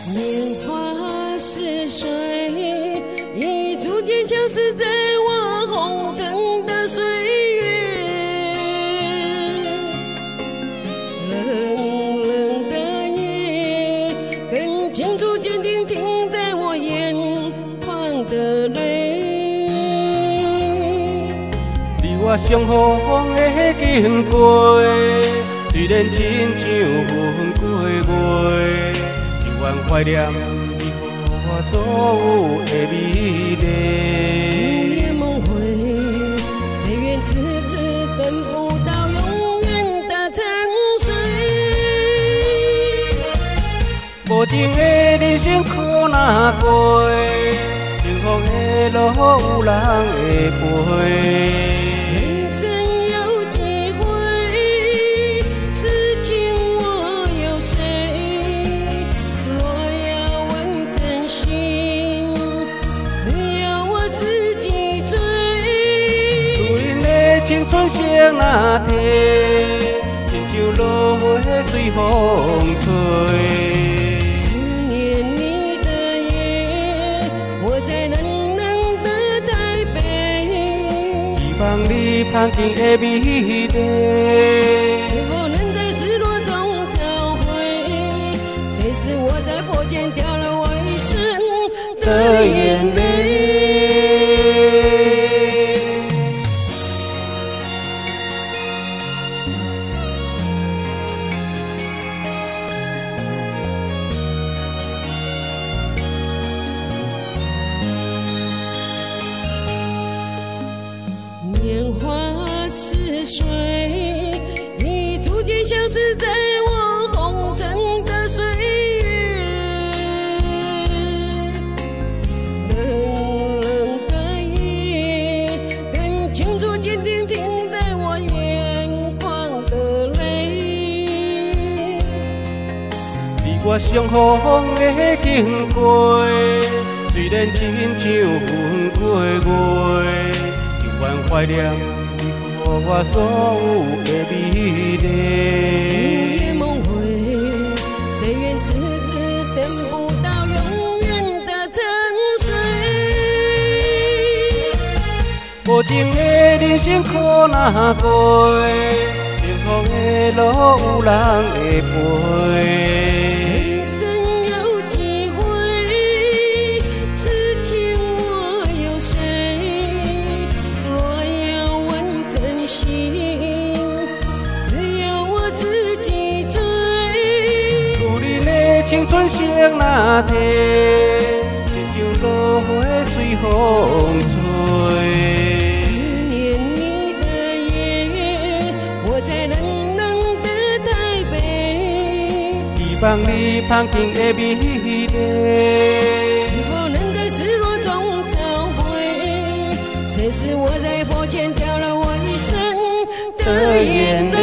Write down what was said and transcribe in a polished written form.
年华似水，已逐渐消失在我红尘的岁月。冷冷的夜，更清楚坚定停在我眼眶的泪。你我相逢的经过，虽然亲像分过月。怀念你予我所有的美丽。午夜梦回，谁愿痴痴等不到永远的沉睡？无情的人生苦哪过，幸福的路有人会陪。人生有几回，此情我有谁？青春像那天，亲像落花随风吹。思念你的夜，我在冷冷的台北。希望你旁边的美丽，是否能在失落中找回？谁知我在佛前掉了我一生的眼泪。年华似水，已逐渐消失在我红尘的岁月。冷冷的夜，更清楚坚定停在我眼眶的泪。你我相逢的经过，虽然亲像分过月。怀念你予我所有的美丽。午夜梦回，谁愿痴痴等不到永远的沉睡？无情的人生苦哪过，幸福的路有人会陪。青春像那天，亲像落花随风吹。思念你的夜，我在冷冷的台北。希望你旁边的美丽，是否能在失落中找回？谁知我在佛前掉了我一生的眼泪。